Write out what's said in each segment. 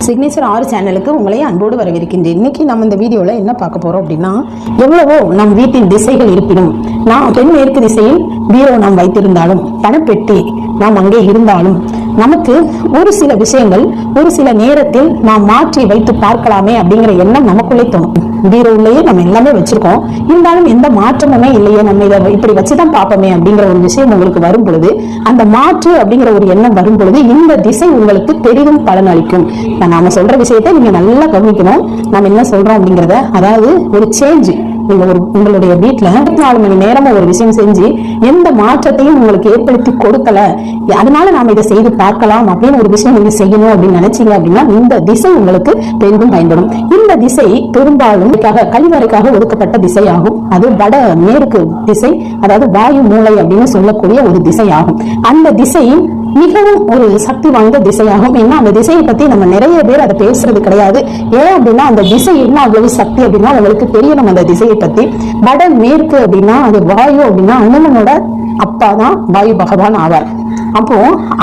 Signature 6 சேனலுக்கு உங்களை அன்போடு வரவேற்கின்றேன். இன்னைக்கு நம்ம இந்த வீடியோவில் என்ன பார்க்க போறோம் அப்படின்னா, எவ்வளவோ நம் வீட்டின் திசைகள் இருப்பினும், நாம் தென்மேற்கு திசையில் பீரோ நாம் வைத்திருந்தாலும், பணப்பெட்டி நாம் அங்கே இருந்தாலும், நமக்கு ஒரு சில விஷயங்கள் ஒரு சில நேரத்தில் நாம் மாற்றி வைத்து பார்க்கலாமே அப்படிங்கிற எண்ணம் நமக்குள்ளே தோணும். பீரோ உள்ளேயே நம்ம எல்லாமே வச்சிருக்கோம், இருந்தாலும் எந்த மாற்றமுமே இல்லையே, நம்ம இதை இப்படி வச்சுதான் பார்ப்போமே அப்படிங்கிற ஒரு விஷயம் உங்களுக்கு வரும் பொழுது, அந்த மாற்று அப்படிங்கிற ஒரு எண்ணம் வரும் பொழுது இந்த திசை உங்களுக்கு பெரிதும் பலன் அளிக்கும். நாம சொல்ற விஷயத்தை நீங்க நல்லா கவனிக்கணும். நம்ம என்ன சொல்றோம் அப்படிங்கறத, அதாவது ஒரு சேஞ்ச், நீங்க உங்களுடைய வீட்டுல 24 மணி நேரமும் ஒரு விஷயம் செஞ்சு எந்த மாற்றத்தையும் உங்களுக்கு ஏற்படுத்தி கொடுக்கல, அதனால நாம இதை செய்து பார்க்கலாம் அப்படின்னு ஒரு விஷயம் நீங்க செய்யணும் அப்படின்னு நினைச்சீங்க அப்படின்னா, இந்த திசை உங்களுக்கு பெரிதும் பயன்படும். இந்த திசை பெரும்பாலும் கழிவறைக்காக ஒதுக்கப்பட்ட திசையாகும். அது வட மேற்கு திசை, அதாவது வாயு மூலை அப்படின்னு சொல்லக்கூடிய ஒரு திசையாகும். அந்த திசை மிகவும் ஒரு சக்தி வாய்ந்த திசையாகும். ஏன்னா அந்த திசையை பத்தி நம்ம நிறைய பேர் அதை பேசுறது கிடையாது. ஏன் அப்படின்னா அந்த திசை என்ன அவ்வளவு சக்தி அப்படின்னா உங்களுக்கு தெரியணும். அந்த திசையை பத்தி வட மேற்கு அப்படின்னா அது வாயு அப்படின்னா அனுமனோட அப்பா தான் வாயு பகவான் ஆவார். அப்போ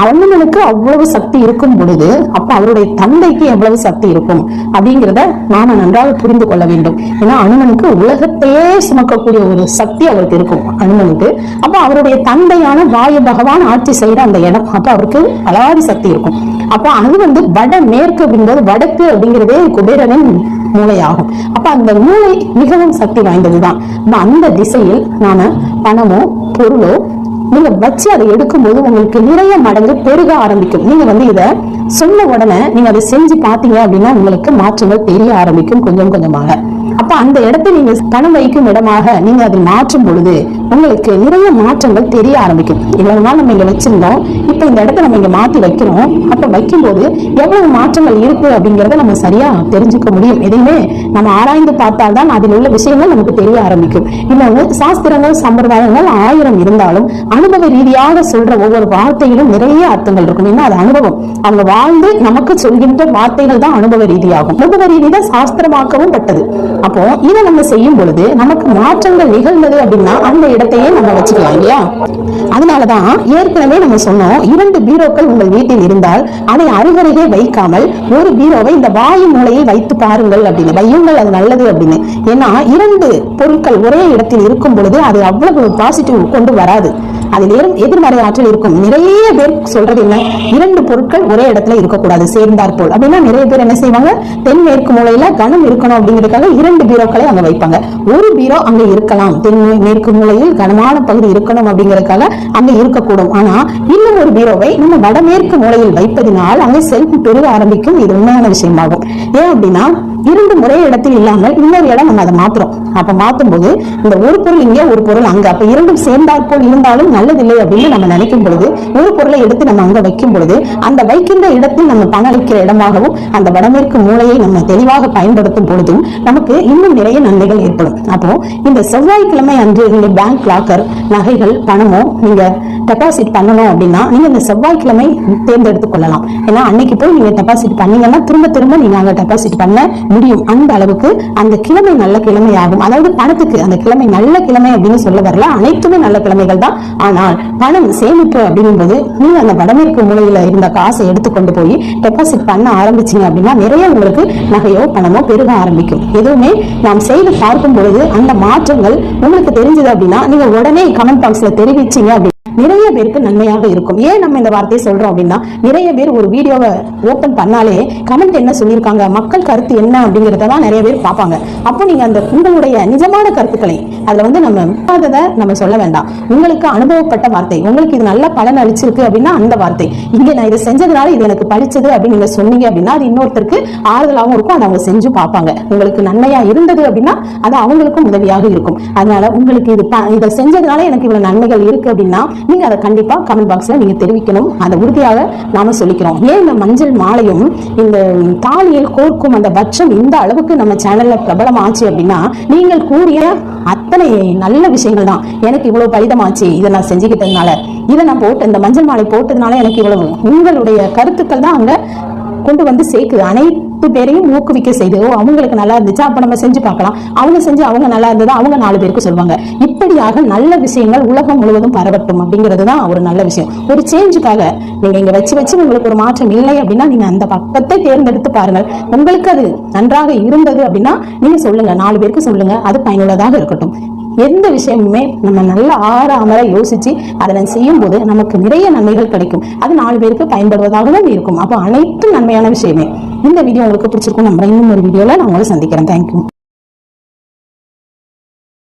அனுமனுக்கு அவ்வளவு சக்தி இருக்கும் பொழுது, அப்ப அவருடைய தந்தைக்கு எவ்வளவு சக்தி இருக்கும் அப்படிங்கிறத நாம நன்றாக புரிந்து கொள்ள வேண்டும். ஏன்னா அனுமனுக்கு உலகத்தையே சுமக்கக்கூடிய ஒரு சக்தி அவருக்கு இருக்கும் அனுமனுக்கு. அப்ப அவருடைய தந்தையான வாயு பகவான் ஆட்சி செய்யற அந்த இடம், அப்ப அவருக்கு அலாதி சக்தி இருக்கும். அப்ப அது வட மேற்கு அப்படிங்கிறது, வடக்கு அப்படிங்கிறதே குபேரனின் மூளையாகும். அப்ப அந்த மூளை மிகவும் சக்தி வாய்ந்ததுதான். அந்த திசையில் நாம பணமோ பொருளோ நீங்க வச்சு அதை எடுக்கும்போது உங்களுக்கு நிறைய மடங்கு பெருக ஆரம்பிக்கும். நீங்க இத சொன்ன உடனே நீங்க அதை செஞ்சு பாத்தீங்க அப்படின்னா உங்களுக்கு மாற்றங்கள் தெரிய ஆரம்பிக்கும் கொஞ்சம் கொஞ்சமாக. அப்ப அந்த இடத்தை நீங்க பணம் வைக்கும் இடமாக நீங்க அதை மாற்றும் பொழுது உங்களுக்கு நிறைய மாற்றங்கள் தெரிய ஆரம்பிக்கும். இவ்வளவு நாள் நம்ம இங்க வச்சிருந்தோம், இப்ப இந்த இடத்த நம்ம இங்க மாத்தி வைக்கிறோம். அப்ப வைக்கும் போது எவ்வளவு மாற்றங்கள் இருக்கு அப்படிங்கறத நம்ம சரியா தெரிஞ்சுக்க முடியும். எதையுமே நம்ம ஆராய்ந்து பார்த்தால்தான் அதில் உள்ள விஷயங்கள் நமக்கு தெரிய ஆரம்பிக்கும். இன்னொன்னு, சாஸ்திரங்கள் சம்பிரதாயங்கள் 1000 இருந்தாலும் அனுபவ ரீதியாக சொல்ற ஒவ்வொரு வார்த்தையிலும் நிறைய அர்த்தங்கள் இருக்கும். ஏன்னா அது அனுபவம், அவங்க வாழ்ந்து நமக்கு சொல்கின்ற வார்த்தைகள் தான் அனுபவ ரீதியாகும். அனுபவ ரீதி தான் சாஸ்திரமாக்கவும் பட்டது. அப்போ இதை நம்ம செய்யும் பொழுது நமக்கு மாற்றங்கள் நிகழ்ந்தது அப்படின்னா அந்த இடத்தையே நம்ம வச்சுக்கலாம் இல்லையா? அதனாலதான் ஏற்கனவே நம்ம சொன்னோம், 2 பீரோக்கள் உங்கள் வீட்டில் இருந்தால் அதை அருகருகே வைக்காமல் ஒரு பீரோவை இந்த வாயு மூலையில் வைத்து பாருங்கள் அப்படின்னு வையுங்கள், அது நல்லது அப்படின்னு. ஏன்னா 2 பொருட்கள் ஒரே இடத்தில் இருக்கும் பொழுது அது அவ்வளவு பாசிட்டிவ் கொண்டு வராது, அதில் எதிர்மறை ஆற்றல் இருக்கும். நிறைய பேர் சொல்றது என்ன, 2 பொருட்கள் ஒரே இடத்துல இருக்கக்கூடாது, சேர்ந்தார் போல் அப்படின்னா நிறைய பேர் என்ன செய்வாங்க, தென்மேற்கு மூலையில கனம் இருக்கணும் அப்படிங்கிறதுக்காக 2 பீரோக்களை அங்க வைப்பாங்க. ஒரு பீரோ அங்க இருக்கலாம், தென்மேற்கு மூலையில் கனமான பகுதி இருக்கணும் அப்படிங்கிறதுக்காக அங்க இருக்கக்கூடும். ஆனா இன்னும் ஒரு பீரோவை நம்ம வடமேற்கு மூலையில் வைப்பதினால் அங்கே செல்ஃப் பெருக ஆரம்பிக்கும். இது உண்மையான விஷயமாகும். ஏன் அப்படின்னா 2 முறை இடத்தில் இல்லாமல் இன்னொரு இடம் நம்ம அதை மாத்துறோம். அப்ப மாத்தும் போது இந்த ஒரு பொருள் இங்கே ஒரு பொருள் அங்க, அப்ப 2 சேர்ந்தாற் போல் இருந்தாலும் நல்லதில்லை அப்படின்னு நம்ம நினைக்கும் பொழுது ஒரு பொருளை எடுத்து நம்ம அங்க வைக்கும் பொழுது அந்த வைக்கின்ற இடத்தில் நம்ம பணம் அளிக்கிற இடமாகவும் அந்த வடமேற்கு மூலையை நம்ம தெளிவாக பயன்படுத்தும் பொழுதும் நமக்கு இன்னும் நிறைய நன்மைகள் ஏற்படும். அப்போ இந்த செவ்வாய்க்கிழமை அன்று நீங்க பேங்க் லாக்கர் நகைகள் பணமோ நீங்க டெபாசிட் பண்ணணும் அப்படின்னா நீங்க இந்த செவ்வாய்க்கிழமை தேர்ந்தெடுத்துக் கொள்ளலாம். ஏன்னா அன்னைக்கு போய் நீங்க டெபாசிட் பண்ணீங்கன்னா திரும்ப திரும்ப நீங்க அங்க டெபாசிட் பண்ண முடியும். அந்த அளவுக்கு அந்த கிழமை நல்ல கிழமை ஆகும். அதாவது பணத்துக்கு அந்த கிழமை நல்ல கிழமை அப்படின்னு சொல்ல வரல, அனைத்துமே நல்ல கிழமைகள் தான். ஆனால் பணம் சேமிப்பு அப்படிங்கும்போது நீங்க அந்த வடமேற்கு மூலையில இருந்த காசை எடுத்துக்கொண்டு போய் டெபாசிட் பண்ண ஆரம்பிச்சீங்க அப்படின்னா நிறைய உங்களுக்கு நகையோ பணமோ பெருக ஆரம்பிக்கும். எதுவுமே நாம் செய்து பார்க்கும் பொழுது அந்த மாற்றங்கள் உங்களுக்கு தெரிஞ்சது அப்படின்னா நீங்க உடனே கமெண்ட் பாக்ஸ்ல தெரிவிச்சீங்க அப்படி நிறைய பேருக்கு நன்மையாக இருக்கும். ஏன் நம்ம இந்த வார்த்தையை சொல்றோம் அப்படின்னா, நிறைய பேர் ஒரு வீடியோவை ஓபன் பண்ணாலே கமெண்ட் என்ன சொல்லியிருக்காங்க, மக்கள் கருத்து என்ன அப்படிங்கறதான் நிறைய பேர் பார்ப்பாங்க. அப்போ நீங்க அந்த உங்களுடைய நிஜமான கருத்துக்களை அதுல நம்ம சொல்ல வேண்டாம். உங்களுக்கு அனுபவப்பட்ட வார்த்தை, உங்களுக்கு இது நல்ல பலன் அளிச்சிருக்கு அப்படின்னா அந்த வார்த்தை, இங்க நான் இதை செஞ்சதுனால இது எனக்கு பழிச்சது அப்படின்னு நீங்க சொன்னீங்க அப்படின்னா அது இன்னொருத்தருக்கு ஆறுதலாகவும் இருக்கும். அதை அவங்க செஞ்சு பார்ப்பாங்க. உங்களுக்கு நன்மையா இருந்தது அப்படின்னா அது அவங்களுக்கும் உதவியாக இருக்கும். அதனால உங்களுக்கு இதை செஞ்சதுனால எனக்கு இவ்வளவு நன்மைகள் இருக்கு அப்படின்னா நீங்க அதை கண்டிப்பா கமெண்ட் பாக்ஸ்ல நீங்க தெரிவிக்கணும். அதை உறுதியாக நாம சொல்லிக்கிறோம். ஏன் இந்த மஞ்சள் மாலையும் இந்த தாலியில் கோர்க்கும் அந்த பட்சம் இந்த அளவுக்கு நம்ம சேனல்ல பிரபலம் ஆச்சு அப்படின்னா நீங்கள் கூறிய அத்தனை நல்ல விஷயங்கள் தான். எனக்கு இவ்வளவு பலிதமாச்சு, இதை நான் செஞ்சுக்கிட்டதுனால, இதை நான் போட்டு இந்த மஞ்சள் மாலை போட்டதுனால எனக்கு இவ்வளவு, உங்களுடைய கருத்துக்கள் தான் அங்க கொண்டு வந்து சேர்க்குது. அனைத்து 10 பேரையும் ஊக்குவிக்க செய்து அவங்களுக்கு நல்லா இருந்துச்சு அப்ப நம்ம செஞ்சு பார்க்கலாம், அவங்க செஞ்சு அவங்க நல்லா இருந்தது அவங்க 4 பேருக்கு சொல்லுவாங்க. இப்படியாக நல்ல விஷயங்கள் உலகம் முழுவதும் பரவட்டும் அப்படிங்கிறது தான் ஒரு நல்ல விஷயம். ஒரு சேஞ்சுக்காக நீங்க இங்க வச்சு உங்களுக்கு ஒரு மாற்றம் இல்லை அப்படின்னா நீங்க அந்த பக்கத்தை தேர்ந்தெடுத்து பாருங்கள். உங்களுக்கு அது நன்றாக இருந்தது அப்படின்னா நீங்க சொல்லுங்க, 4 பேருக்கு சொல்லுங்க, அது பயனுள்ளதாக இருக்கட்டும். எந்த விஷயமுமே நம்ம நல்ல அமர யோசிச்சு அதை செய்யும் போது நமக்கு நிறைய நன்மைகள் கிடைக்கும். அது 4 பேருக்கு பயன்படுவதாகவும் இருக்கும். அப்போ அனைத்தும் நன்மையான விஷயமே. இந்த வீடியோ உங்களுக்கு பிடிச்சிருக்கும் நம்புறேன். இன்னும் ஒரு வீடியோல நான் உங்களை சந்திக்கிறேன். தேங்க்யூ.